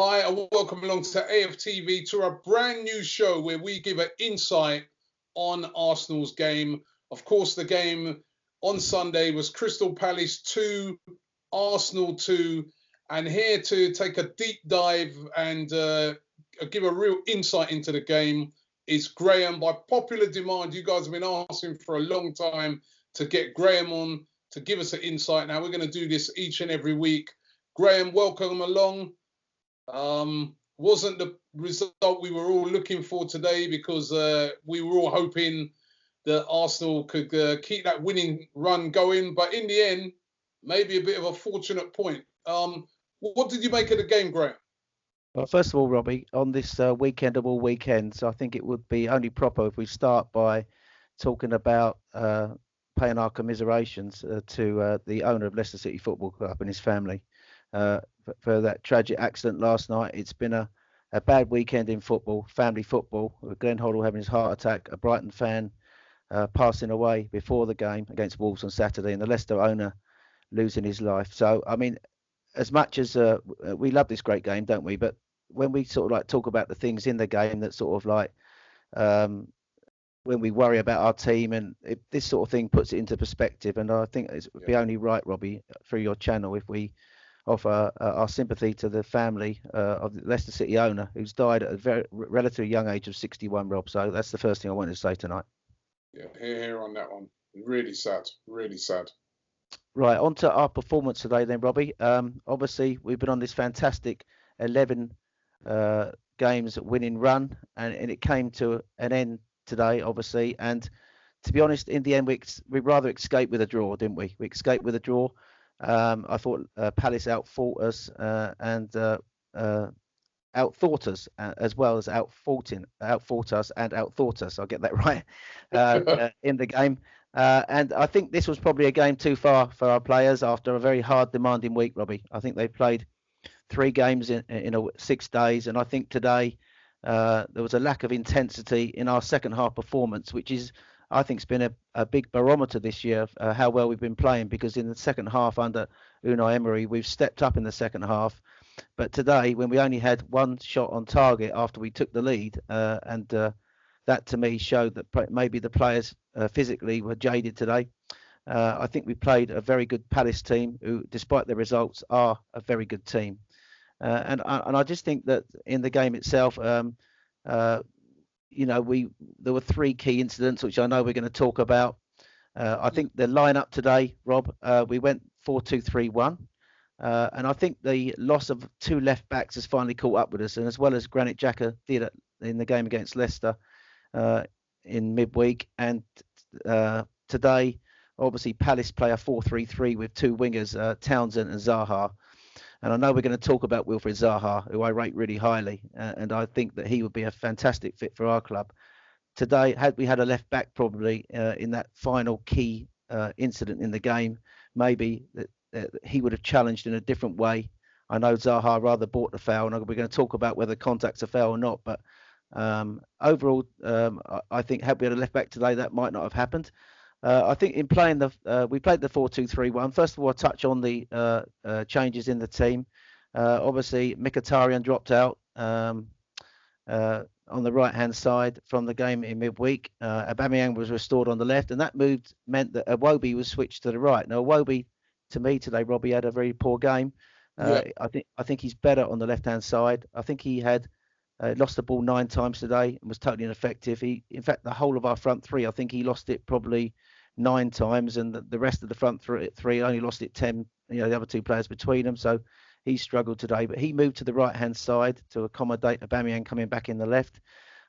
Hi, and welcome along to AFTV to a brand new show where we give an insight on Arsenal's game. Of course, the game on Sunday was Crystal Palace 2, Arsenal 2. And here to take a deep dive and give a real insight into the game is Graham. By popular demand, you guys have been asking for a long time to get Graham on to give us an insight. Now, we're going to do this each and every week. Graham, welcome along. Wasn't the result we were all looking for today because we were all hoping that Arsenal could keep that winning run going. But in the end, maybe a bit of a fortunate point. What did you make of the game, Graham? Well, first of all, Robbie, on this weekend of all weekends, I think it would be only proper if we start by talking about paying our commiserations to the owner of Leicester City Football Club and his family for that tragic accident last night. It's been a bad weekend in football, family football, with Glenn Hoddle having his heart attack, a Brighton fan passing away before the game against Wolves on Saturday, and the Leicester owner losing his life. So, I mean, as much as we love this great game, don't we? But when we sort of like talk about the things in the game that sort of like when we worry about our team, and this sort of thing puts it into perspective. And I think it would be only right, Robbie, through your channel, if we offer our sympathy to the family of the Leicester City owner who's died at a very relatively young age of 61, Rob. So that's the first thing I wanted to say tonight. Yeah, here on that one. Really sad, really sad. Right, on to our performance today then, Robbie. Obviously, we've been on this fantastic 11 games winning run, and it came to an end today, obviously. And to be honest, in the end, we rather escaped with a draw, didn't we? We escaped with a draw. I thought Palace outfought us and outthought us, as well as outfought us and outthought us. I'll get that right in the game. And I think this was probably a game too far for our players after a very hard, demanding week, Robbie. I think they played 3 games in 6 days, and I think today there was a lack of intensity in our second half performance, which is, I think, has been a big barometer this year of how well we've been playing, because in the second half under Unai Emery, we've stepped up in the second half. But today, when we only had 1 shot on target after we took the lead, and that to me showed that maybe the players physically were jaded today. I think we played a very good Palace team who, despite their results, are a very good team. And I just think that in the game itself, there were 3 key incidents, which I know we're going to talk about. I think the lineup today, Rob, we went 4-2-3-1. And I think the loss of 2 left backs has finally caught up with us, and as well as Granit Xhaka did in the game against Leicester in midweek. And today, obviously, Palace play a 4-3-3 with 2 wingers, Townsend and Zaha. And I know we're going to talk about Wilfried Zaha, who I rate really highly, and I think that he would be a fantastic fit for our club. Today, had we had a left back probably in that final key incident in the game, maybe he would have challenged in a different way. I know Zaha rather bought the foul, and we're going to talk about whether contact's a foul or not. But overall, I think had we had a left back today, that might not have happened. I think in playing we played the 4-2-3-1. First of all, I'll touch on the changes in the team. Obviously, Mkhitaryan dropped out on the right-hand side from the game in midweek. Aubameyang was restored on the left, and that meant that Iwobi was switched to the right. Now, Iwobi, to me today, Robbie, had a very poor game. I think he's better on the left-hand side. I think he had lost the ball 9 times today and was totally ineffective. In fact, the whole of our front 3, I think he lost it probably 9 times, and the rest of the front 3 only lost it 10. The other 2 players between them. So he struggled today, but he moved to the right-hand side to accommodate Aubameyang coming back in the left.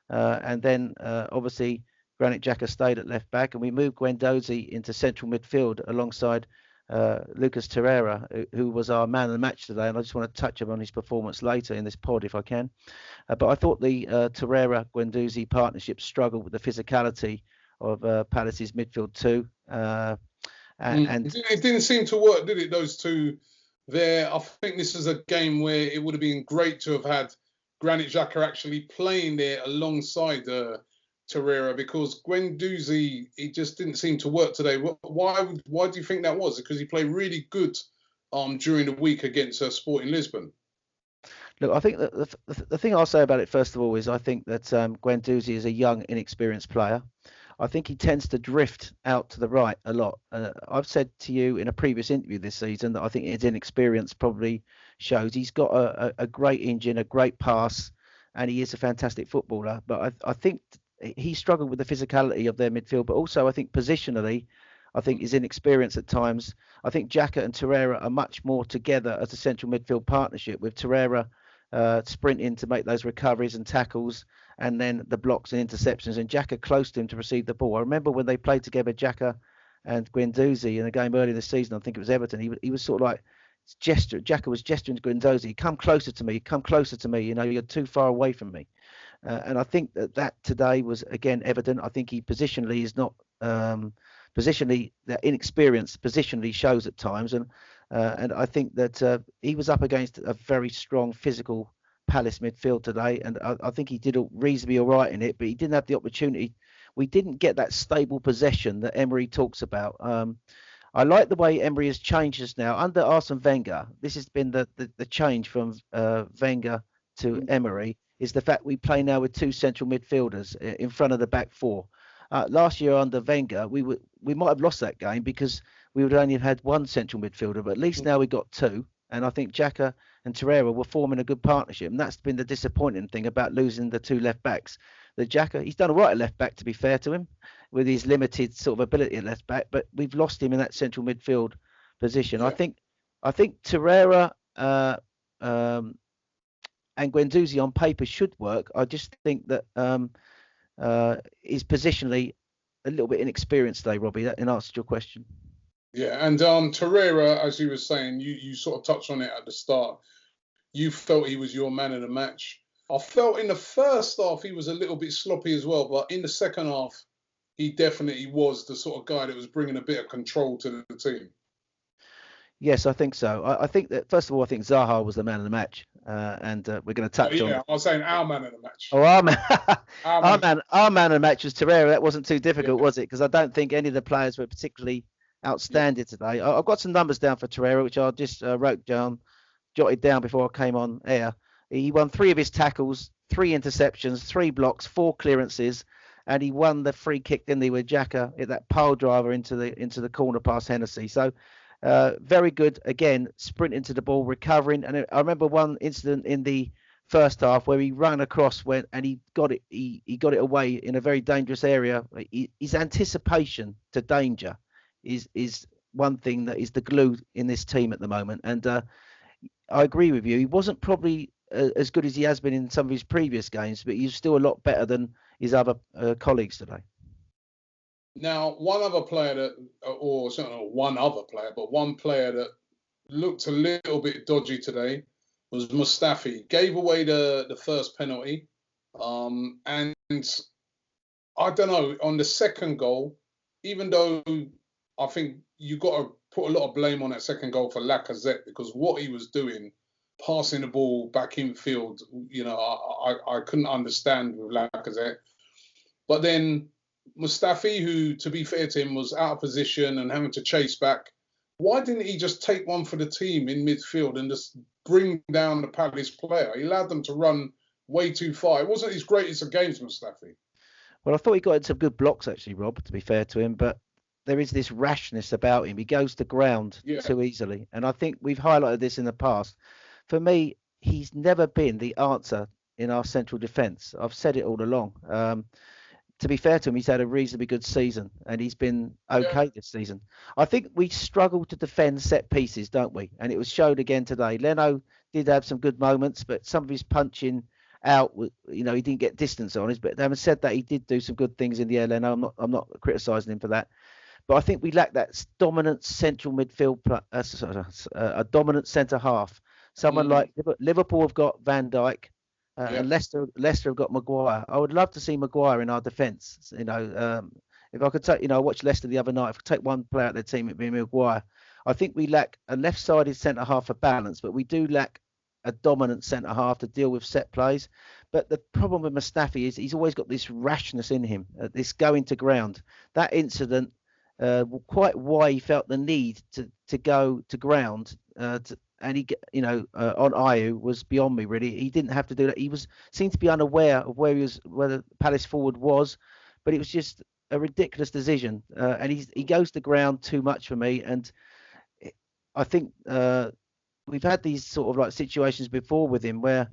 And then obviously Granit Xhaka stayed at left back, and we moved Guendouzi into central midfield alongside Lucas Torreira, who was our man of the match today, and I just want to touch on his performance later in this pod if I can. But I thought the Torreira-Guendouzi partnership struggled with the physicality of Palace's midfield too. And it didn't seem to work, did it, those 2 there? I think this is a game where it would have been great to have had Granit Xhaka actually playing there alongside Torreira, because Guendouzi, it just didn't seem to work today. Why do you think that was? Because he played really good during the week against Sporting Lisbon. Look, I think that the thing I'll say about it first of all is I think that Guendouzi is a young, inexperienced player. I think he tends to drift out to the right a lot. I've said to you in a previous interview this season that I think his inexperience probably shows. He's got a great engine, a great pass, and he is a fantastic footballer. But I think he struggled with the physicality of their midfield, but also I think positionally, I think his inexperience at times. I think Xhaka and Torreira are much more together as a central midfield partnership, with Torreira sprinting to make those recoveries and tackles, and then the blocks and interceptions, and Xhaka close to him to receive the ball. I remember when they played together, Xhaka and Guendouzi, in a game earlier this season. I think it was Everton. He was sort of like Xhaka was gesturing to Guendouzi, come closer to me, come closer to me. You know, you're too far away from me. And I think that today was again evident. I think he positionally is not positionally, that inexperience positionally shows at times, and I think that he was up against a very strong physical Palace midfield today, and I think he did reasonably all right in it, but he didn't have the opportunity. We didn't get that stable possession that Emery talks about. I like the way Emery has changed us now under Arsene Wenger. This has been the change from Wenger to Emery, is the fact we play now with two central midfielders in front of the back four. Last year under Wenger, we might have lost that game because we would only have had one central midfielder, but at least now we got two. And I think Xhaka and Torreira were forming a good partnership. And that's been the disappointing thing about losing the two left backs. That Xhaka, he's done all right at left back, to be fair to him, with his limited sort of ability at left back, but we've lost him in that central midfield position. Yeah. I think Torreira and Guendouzi on paper should work. I just think that is positionally a little bit inexperienced today, Robbie, in answer to your question. Yeah, and Torreira, as you were saying, you sort of touched on it at the start. You felt he was your man of the match. I felt in the first half he was a little bit sloppy as well, but in the second half, he definitely was the sort of guy that was bringing a bit of control to the team. Yes, I think so. I think that, first of all, I think Zaha was the man of the match, and we're going to touch on. Yeah, I was saying our man of the match. Oh, our man, our man of the match was Torreira. That wasn't too difficult, was it? Because I don't think any of the players were particularly outstanding today. I've got some numbers down for Torreira, which I just jotted down before I came on air. He won 3 of his tackles, 3 interceptions, 3 blocks, 4 clearances, and he won the free kick, didn't he, with Xhaka at that pile driver into the corner past Hennessy. So very good, again, sprinting to the ball, recovering. And I remember one incident in the first half where he ran across and he got it. He got it away in a very dangerous area. His anticipation to danger is one thing that is the glue in this team at the moment. And I agree with you. He wasn't probably as good as he has been in some of his previous games, but he's still a lot better than his other colleagues today. Now, one other player that looked a little bit dodgy today was Mustafi. Gave away the first penalty. And I don't know, on the second goal, even though I think you got to put a lot of blame on that second goal for Lacazette, because what he was doing, passing the ball back in field, you know, I couldn't understand with Lacazette. But then Mustafi, who, to be fair to him, was out of position and having to chase back, why didn't he just take one for the team in midfield and just bring down the Palace player? He allowed them to run way too far. It wasn't his greatest of games, Mustafi. Well, I thought he got into some good blocks, actually, Rob, to be fair to him, but there is this rashness about him. He goes to ground too easily. And I think we've highlighted this in the past. For me, he's never been the answer in our central defence. I've said it all along. To be fair to him, he's had a reasonably good season, and he's been okay this season. I think we struggle to defend set pieces, don't we? And it was showed again today. Leno did have some good moments, but some of his punching out, you know, he didn't get distance on us. But having said that, he did do some good things in the air. Leno, I'm not criticising him for that. But I think we lack that dominant central midfield, a dominant centre half. Someone like Liverpool have got Van Dijk, and Leicester have got Maguire. I would love to see Maguire in our defence. You know, if I could take, you know, I watched Leicester the other night. If I could take one player out of their team, it'd be Maguire. I think we lack a left-sided centre half for balance, but we do lack a dominant centre half to deal with set plays. But the problem with Mustafi is he's always got this rashness in him, this going to ground. That incident quite why he felt the need to go to ground. And he, on Ayew was beyond me really. He didn't have to do that. He seemed to be unaware of where the Palace forward was, but it was just a ridiculous decision. And he goes to ground too much for me. And I think we've had these sort of like situations before with him where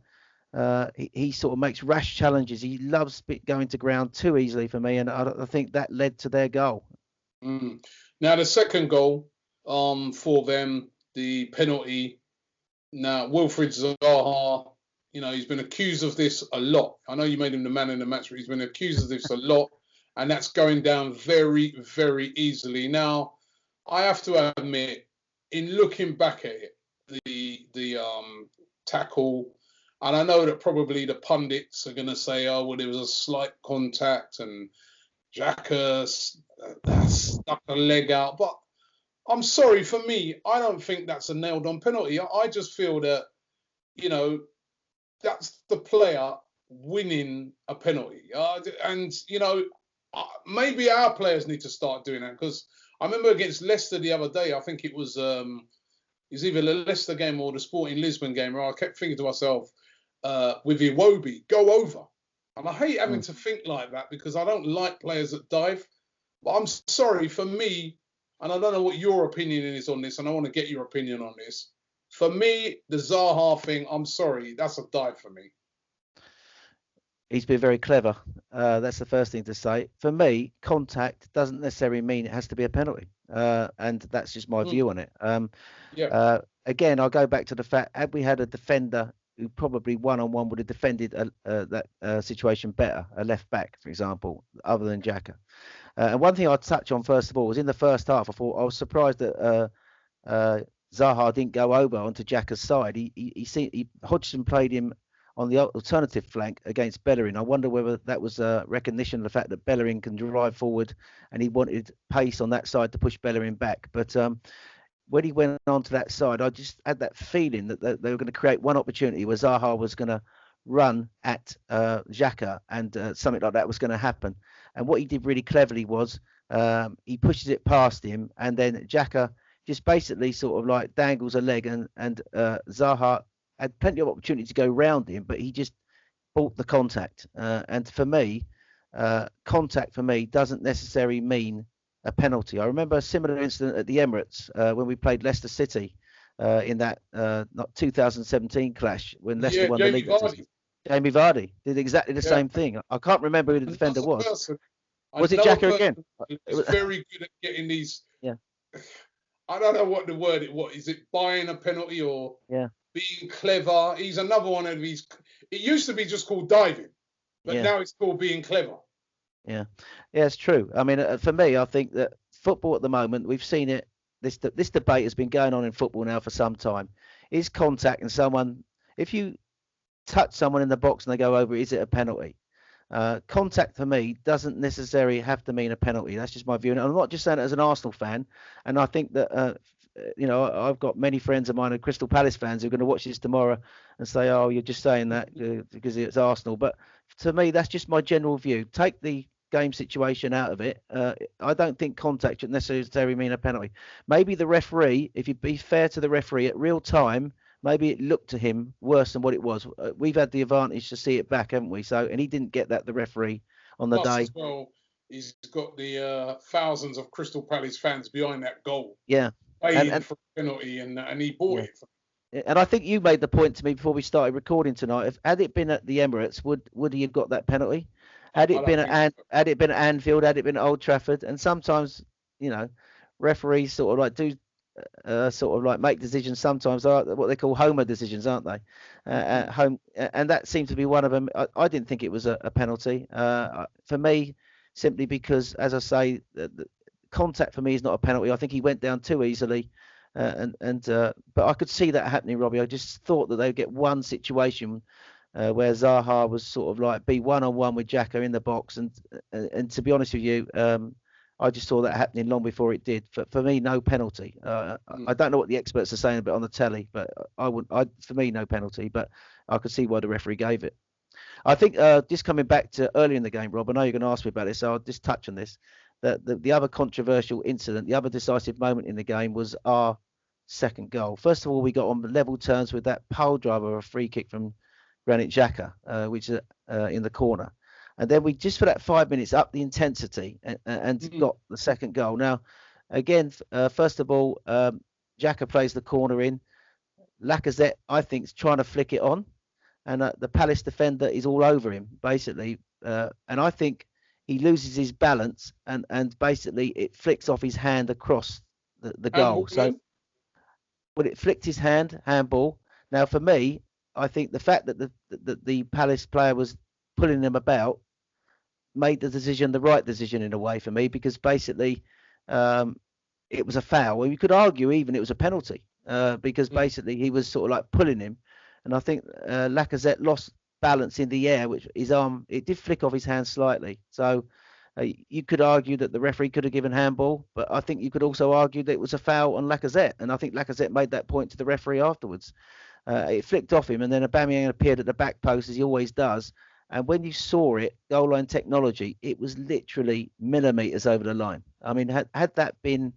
he sort of makes rash challenges. He loves going to ground too easily for me, and I think that led to their goal. Now the second goal for them, the penalty. Now Wilfried Zaha, he's been accused of this a lot. I know you made him the man in the match, but he's been accused of this a lot, and that's going down very, very easily. Now I have to admit, in looking back at it, the tackle. And I know that probably the pundits are going to say, oh, well, there was a slight contact and Xhaka stuck a leg out. But I'm sorry, for me, I don't think that's a nailed-on penalty. I just feel that, that's the player winning a penalty. Maybe our players need to start doing that, because I remember against Leicester the other day, I think it was either the Leicester game or the Sporting Lisbon game, where I kept thinking to myself, with Iwobi, go over. And I hate having to think like that, because I don't like players that dive. But I'm sorry, for me, and I don't know what your opinion is on this, and I want to get your opinion on this. For me, the Zaha thing, I'm sorry, that's a dive for me. He's been very clever. That's the first thing to say. For me, contact doesn't necessarily mean it has to be a penalty. And that's just my view on it. Again, I'll go back to the fact, had we had a defender who probably one-on-one would have defended that situation better, a left back, for example, other than Xhaka. And one thing I'd touch on first of all was in the first half, I was surprised that Zaha didn't go over onto Xhaka's side. Hodgson played him on the alternative flank against Bellerin. I wonder whether that was a recognition of the fact that Bellerin can drive forward, and he wanted pace on that side to push Bellerin back. But when he went onto that side, I just had that feeling that they were going to create one opportunity where Zaha was going to run at Xhaka, and something like that was going to happen. And what he did really cleverly was he pushes it past him, and then Xhaka just basically sort of like dangles a leg, and Zaha had plenty of opportunity to go round him, but he just bought the contact. And for me, contact for me doesn't necessarily mean a penalty. I remember a similar incident at the Emirates when we played Leicester City in that 2017 clash when Leicester won the league. Jamie Vardy did exactly the same thing. I can't remember who the defender was. Was it Xhaka again? It's very good at getting these. Yeah. I don't know what the word it was. Is it buying a penalty or being clever? He's another one of these. It used to be just called diving, but now it's called being clever. Yeah, it's true. I mean, for me, I think that football at the moment, we've seen it. This debate has been going on in football now for some time. Is contacting someone, if you touch someone in the box and they go over, is it a penalty? Contact for me doesn't necessarily have to mean a penalty. That's just my view. And I'm not just saying it as an Arsenal fan. And I think that, I've got many friends of mine who are Crystal Palace fans who are going to watch this tomorrow and say, oh, you're just saying that because it's Arsenal. But to me, that's just my general view. Take the game situation out of it. I don't think contact should necessarily mean a penalty. Maybe the referee, if you be fair to the referee at real time, maybe it looked to him worse than what it was. We've had the advantage to see it back, haven't we? So, and he didn't get that, the referee, on the day. As well, he's got the thousands of Crystal Palace fans behind that goal. Yeah. And for a penalty, and he bought it. And I think you made the point to me before we started recording tonight. Had it been at the Emirates, would he have got that penalty? Had it been at Anfield, had it been at Old Trafford, and sometimes, referees sort of like do make decisions sometimes, what they call homer decisions, aren't they? At home, and that seemed to be one of them. I didn't think it was a penalty for me, simply because, as I say, the contact for me is not a penalty. I think he went down too easily, but I could see that happening, Robbie. I just thought that they'd get one situation where Zaha was sort of like be one-on-one with Xhaka in the box, and to be honest with you, I just saw that happening long before it did. For me, no penalty. I don't know what the experts are saying about on the telly, but for me, no penalty. But I could see why the referee gave it. I think just coming back to earlier in the game, Rob, I know you're going to ask me about this, so I'll just touch on this. the other controversial incident, the other decisive moment in the game was our second goal. First of all, we got on level terms with that pole driver, a free kick from Granit Xhaka, which is in the corner. And then we just for that 5 minutes upped the intensity and got the second goal. Now, again, first of all, Xhaka plays the corner in. Lacazette, I think, is trying to flick it on. And the Palace defender is all over him, basically. And I think he loses his balance and basically it flicks off his hand across the goal. So when it flicked his hand, handball. Now, for me, I think the fact that the Palace player was pulling him about made the right decision in a way for me, because basically it was a foul. Well, you could argue even it was a penalty because basically he was sort of like pulling him. And I think Lacazette lost balance in the air, which his arm, it did flick off his hand slightly. So you could argue that the referee could have given handball, but I think you could also argue that it was a foul on Lacazette. And I think Lacazette made that point to the referee afterwards. It flicked off him, and then Aubameyang appeared at the back post as he always does. And when you saw it, goal line technology, it was literally millimeters over the line. I mean, had that been,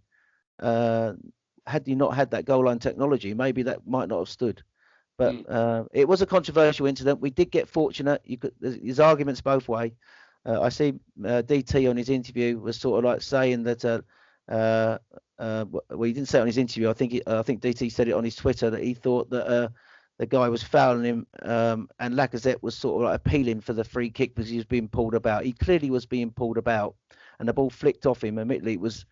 had you not had that goal line technology, maybe that might not have stood. But it was a controversial incident. We did get fortunate. There's arguments both ways. I see DT on his interview was sort of like saying that. Well, he didn't say it on his interview. I think DT said it on his Twitter that he thought that the guy was fouling him, and Lacazette was sort of like appealing for the free kick because he was being pulled about. He clearly was being pulled about, and the ball flicked off him. Admittedly, it was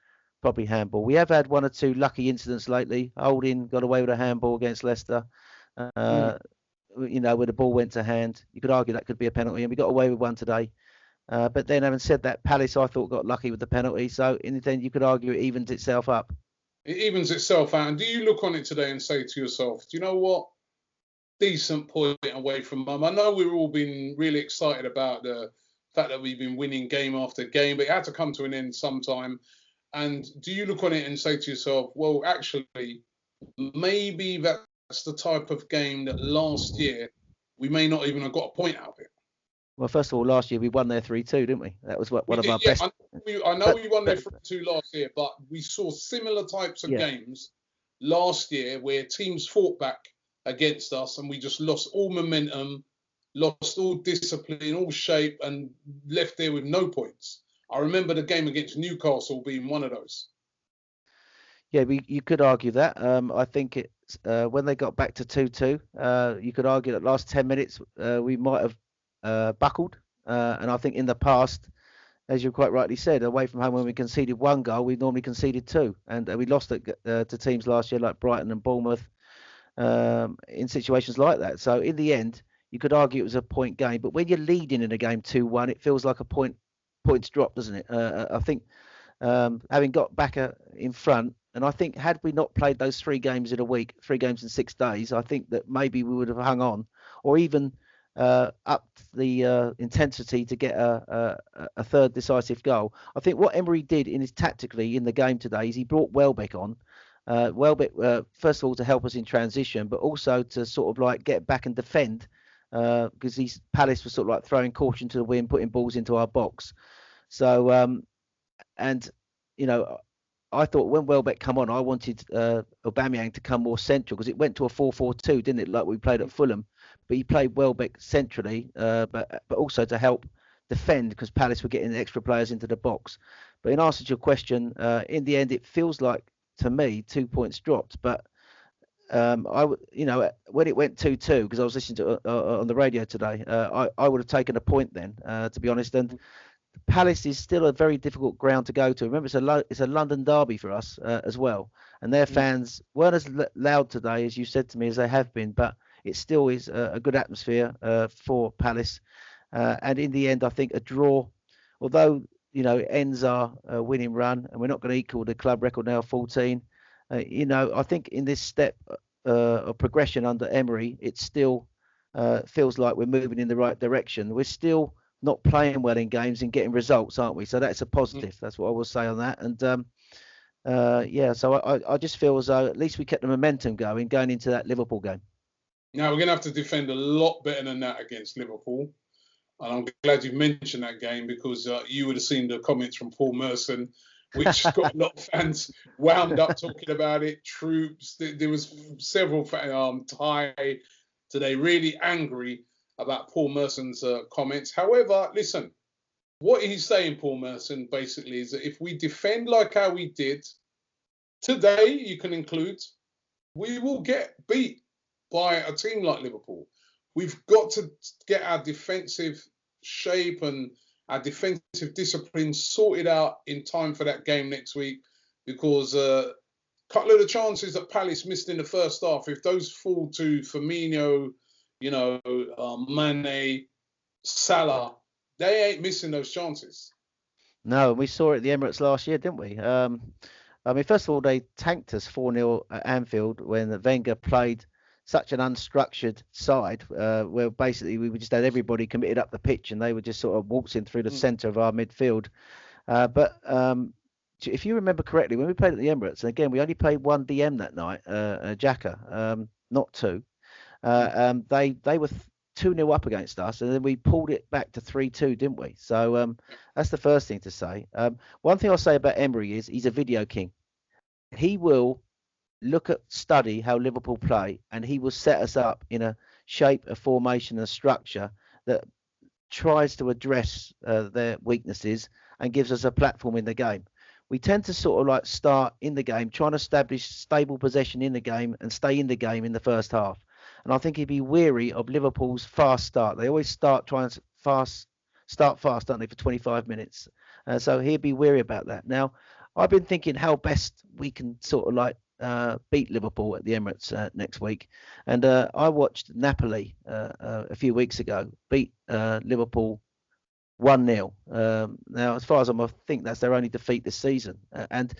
probably handball. We have had one or two lucky incidents lately. Holding got away with a handball against Leicester. You know, where the ball went to hand. You could argue that could be a penalty, and we got away with one today. But then, having said that, Palace, I thought, got lucky with the penalty. So in the end, you could argue it evens itself up. It evens itself out. And do you look on it today and say to yourself, do you know what? Decent point away from mum. I know we've all been really excited about the fact that we've been winning game after game, but it had to come to an end sometime. And do you look on it and say to yourself, well, actually, maybe that's the type of game that last year we may not even have got a point out of it? Well, first of all, last year we won there 3-2, didn't we? That was one of our best. I know we won there 3-2 last year, but we saw similar types of games last year where teams fought back against us and we just lost all momentum, lost all discipline, all shape, and left there with no points. I remember the game against Newcastle being one of those. Yeah, you could argue that. I think it's when they got back to 2-2, you could argue that last 10 minutes we might have buckled, and I think in the past, as you quite rightly said, away from home when we conceded one goal, we normally conceded two, and we lost it to teams last year like Brighton and Bournemouth in situations like that. So in the end, you could argue it was a point game, but when you're leading in a game 2-1, it feels like a points drop, doesn't it? I think having got back in front, and I think had we not played those 3 games in a week, 3 games in 6 days, I think that maybe we would have hung on, or even upped the intensity to get a third decisive goal. I think what Emery did tactically in the game today is he brought Welbeck on. Welbeck, first of all, to help us in transition, but also to sort of like get back and defend, because Palace was sort of like throwing caution to the wind, putting balls into our box. So, and you know, I thought when Welbeck come on, I wanted Aubameyang to come more central, because it went to a 4-4-2, didn't it? Like we played at Fulham, but he played Welbeck centrally, but also to help defend, because Palace were getting extra players into the box. But in answer to your question, in the end, it feels like to me 2 points dropped. But you know, when it went 2-2, because I was listening to on the radio today, I would have taken a point then, to be honest. And Palace is still a very difficult ground to go to. Remember, it's a London derby for us as well, and their fans weren't as loud today, as you said to me, as they have been, but it still is a good atmosphere for Palace. And in the end, I think a draw, although you know it ends our winning run, and we're not going to equal the club record now, 14. You know, I think in this step of progression under Emery, it still feels like we're moving in the right direction. We're still not playing well in games and getting results, aren't we? So that's a positive. That's what I will say on that. And yeah, so I just feel as though at least we kept the momentum going into that Liverpool game. Now we're going to have to defend a lot better than that against Liverpool. And I'm glad you mentioned that game, because you would have seen the comments from Paul Merson, which got a lot of fans wound up talking about it. Troops, there was several Thai today really angry about Paul Merson's comments. However, listen, what he's saying, Paul Merson, basically is that if we defend like how we did today, you can include, we will get beat by a team like Liverpool. We've got to get our defensive shape and our defensive discipline sorted out in time for that game next week, because a couple of the chances that Palace missed in the first half, if those fall to Firmino, Mane, Salah, they ain't missing those chances. No, we saw it at the Emirates last year, didn't we? I mean, first of all, they tanked us 4-0 at Anfield when Wenger played such an unstructured side, where basically we just had everybody committed up the pitch and they were just sort of waltzing through the centre of our midfield. But if you remember correctly, when we played at the Emirates, and again, we only played one DM that night, Xhaka, not two. They were 2-0 up against us, and then we pulled it back to 3-2, didn't we? So that's the first thing to say. One thing I'll say about Emery is he's a video king. He will study how Liverpool play, and he will set us up in a shape, a formation, a structure that tries to address their weaknesses and gives us a platform in the game. We tend to sort of like start in the game, trying to establish stable possession in the game and stay in the game in the first half. And I think he'd be weary of Liverpool's fast start. They always start fast, don't they, for 25 minutes. So he'd be weary about that. Now, I've been thinking how best we can sort of like beat Liverpool at the Emirates next week. And I watched Napoli a few weeks ago beat Liverpool 1-0. Now, as far as I think that's their only defeat this season. And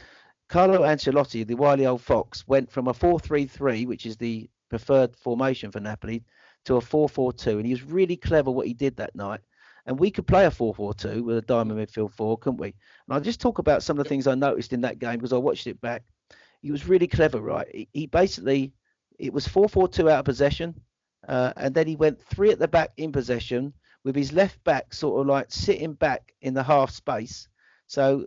Carlo Ancelotti, the wily old fox, went from a 4-3-3, which is the preferred formation for Napoli, to a 4-4-2. And he was really clever what he did that night. And we could play a 4-4-2 with a diamond midfield four, couldn't we? And I'll just talk about some of the things I noticed in that game because I watched it back. He was really clever, right? He basically, it was 4-4-2 out of possession. And then he went 3 at the back in possession with his left back sort of like sitting back in the half space. So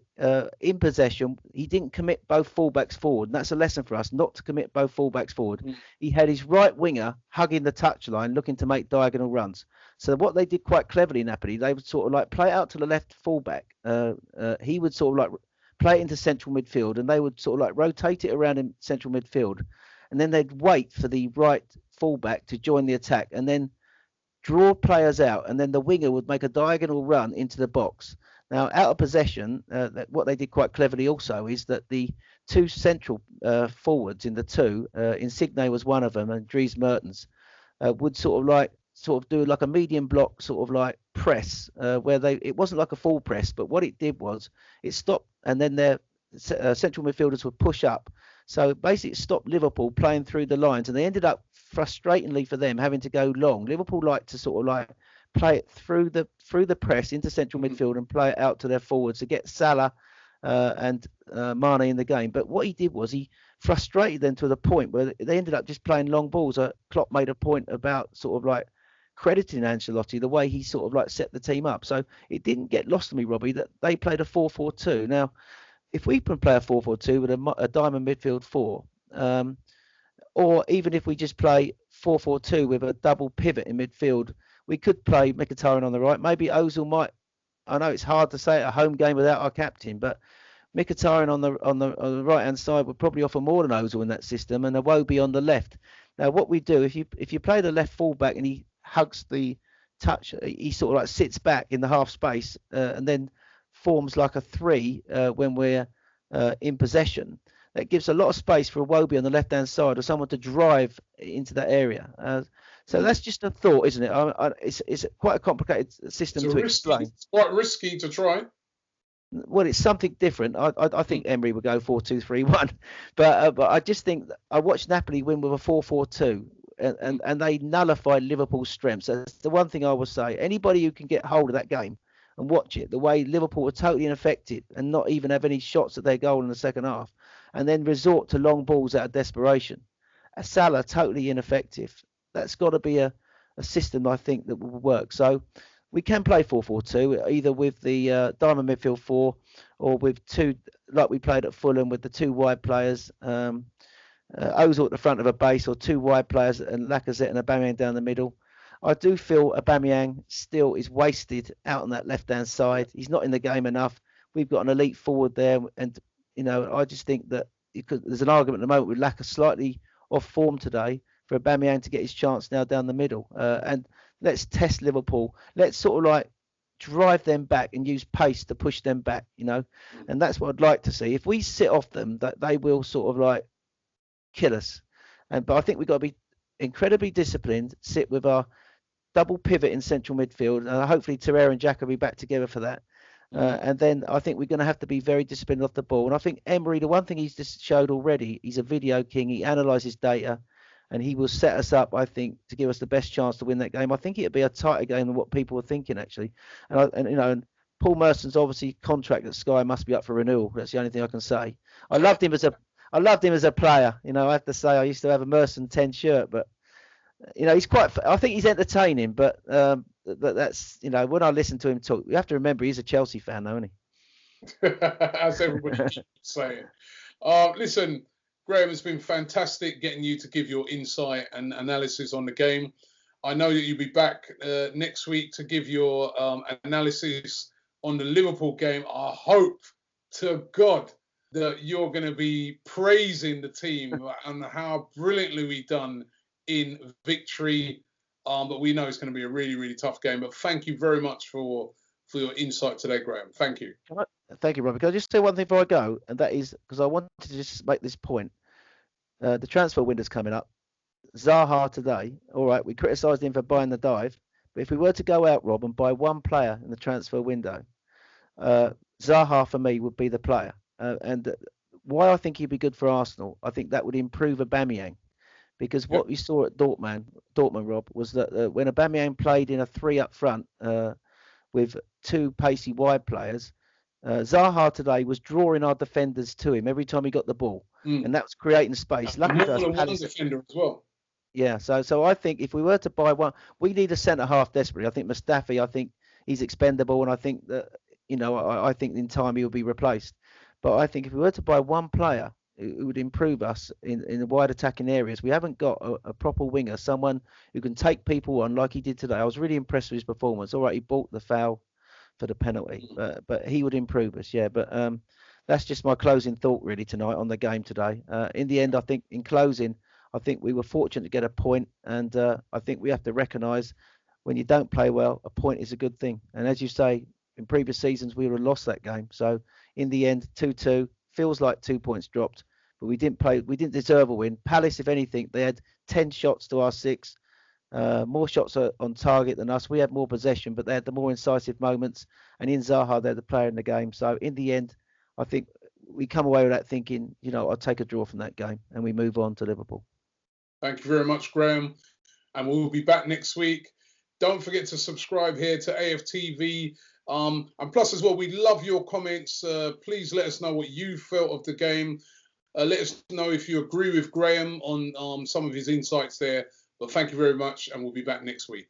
in possession, he didn't commit both fullbacks forward. And that's a lesson for us, not to commit both fullbacks forward. He had his right winger hugging the touchline, looking to make diagonal runs. So what they did quite cleverly in Napoli, they would sort of like play it out to the left fullback. He would sort of like play it into central midfield, and they would sort of like rotate it around in central midfield. And then they'd wait for the right fullback to join the attack and then draw players out. And then the winger would make a diagonal run into the box. Now, out of possession, what they did quite cleverly also is that the two central forwards in the two, Insigne was one of them, and Dries Mertens, would sort of do like a medium block sort of like press, where it wasn't like a full press, but what it did was it stopped, and then their central midfielders would push up. So basically, it stopped Liverpool playing through the lines, and they ended up frustratingly for them having to go long. Liverpool like to sort of like play it through the press into central midfield and play it out to their forwards to get Salah and Mane in the game. But what he did was he frustrated them to the point where they ended up just playing long balls. Klopp made a point about sort of like crediting Ancelotti the way he sort of like set the team up. So it didn't get lost to me, Robbie, that they played a 4-4-2. Now, if we can play a 4-4-2 with a diamond midfield four, or even if we just play 4-4-2 with a double pivot in midfield, we could play Mkhitaryan on the right. Maybe Ozil might. I know it's hard to say at a home game without our captain, but Mkhitaryan on the right hand side would probably offer more than Ozil in that system, and Iwobi on the left. Now, what we do if you play the left fullback and he hugs the touch, he sort of like sits back in the half space and then forms like a 3 when we're in possession. That gives a lot of space for Iwobi on the left hand side or someone to drive into that area. So that's just a thought, isn't it? It's quite a complicated system to explain. It's quite risky to try. Well, it's something different. I think Emery would go 4-2-3-1, but I just think I watched Napoli win with a 4-4-2, and they nullified Liverpool's strengths. That's the one thing I will say. Anybody who can get hold of that game and watch it, the way Liverpool were totally ineffective and not even have any shots at their goal in the second half, and then resort to long balls out of desperation. Salah totally ineffective. That's got to be a system, I think, that will work. So we can play 4-4-2 either with the diamond midfield four or with two, like we played at Fulham with the two wide players. Ozil at the front of a base, or two wide players and Lacazette and Aubameyang down the middle. I do feel Aubameyang still is wasted out on that left-hand side. He's not in the game enough. We've got an elite forward there, and I just think that there's an argument at the moment with Lacazette slightly off form today for Aubameyang to get his chance now down the middle. And let's test Liverpool. Let's sort of like drive them back and use pace to push them back, and that's what I'd like to see. If we sit off them, that they will sort of like kill us. But I think we've got to be incredibly disciplined, sit with our double pivot in central midfield, and hopefully Torreira and Jack will be back together for that. And then I think we're going to have to be very disciplined off the ball. And I think Emery, the one thing he's just showed already, he's a video king. He analyses data, and he will set us up, I think, to give us the best chance to win that game. I think it'll be a tighter game than what people are thinking, actually. And Paul Merson's obviously contract at Sky must be up for renewal. That's the only thing I can say. I loved him as a player. I have to say I used to have a Merson 10 shirt, but he's I think he's entertaining, but that's, when I listen to him talk, you have to remember he's a Chelsea fan, though, isn't he? As everybody keeps saying. Listen, Graham, it's been fantastic getting you to give your insight and analysis on the game. I know that you'll be back next week to give your analysis on the Liverpool game. I hope to God that you're going to be praising the team and how brilliantly we've done in victory. But we know it's going to be a really, really tough game. But thank you very much for your insight today, Graham. Thank you. Thank you, Robbie. Can I just say one thing before I go? And that is because I wanted to just make this point. The transfer window's coming up. Zaha today, all right, we criticised him for buying the dive. But if we were to go out, Rob, and buy one player in the transfer window, Zaha for me would be the player. And why I think he'd be good for Arsenal, I think that would improve Aubameyang. Because what we saw at Dortmund, Rob, was that when Aubameyang played in a three up front with two pacey wide players, Zaha today was drawing our defenders to him every time he got the ball, and that was creating space. More than one defender as well. Yeah, so I think if we were to buy one, we need a centre half desperately. I think Mustafi, I think he's expendable, and I think that I think in time he will be replaced. But I think if we were to buy one player, it would improve us in the wide attacking areas. We haven't got a proper winger, someone who can take people on like he did today. I was really impressed with his performance. All right, he bought the foul for the penalty, but he would improve us. Yeah, but that's just my closing thought really tonight on the game today. In the end, I think in closing, I think we were fortunate to get a point, and I think we have to recognise when you don't play well, a point is a good thing. And as you say, in previous seasons we would have lost that game. So in the end, 2-2 feels like 2 points dropped, but we didn't deserve a win. Palace, if anything, they had 10 shots to our 6, more shots on target than us. We had more possession, but they had the more incisive moments. And in Zaha, they're the player in the game. So in the end, I think we come away with that thinking, I'll take a draw from that game, and we move on to Liverpool. Thank you very much, Graham. And we'll be back next week. Don't forget to subscribe here to AFTV. And plus as well, we love your comments. Please let us know what you felt of the game. Let us know if you agree with Graham on some of his insights there. But thank you very much, and we'll be back next week.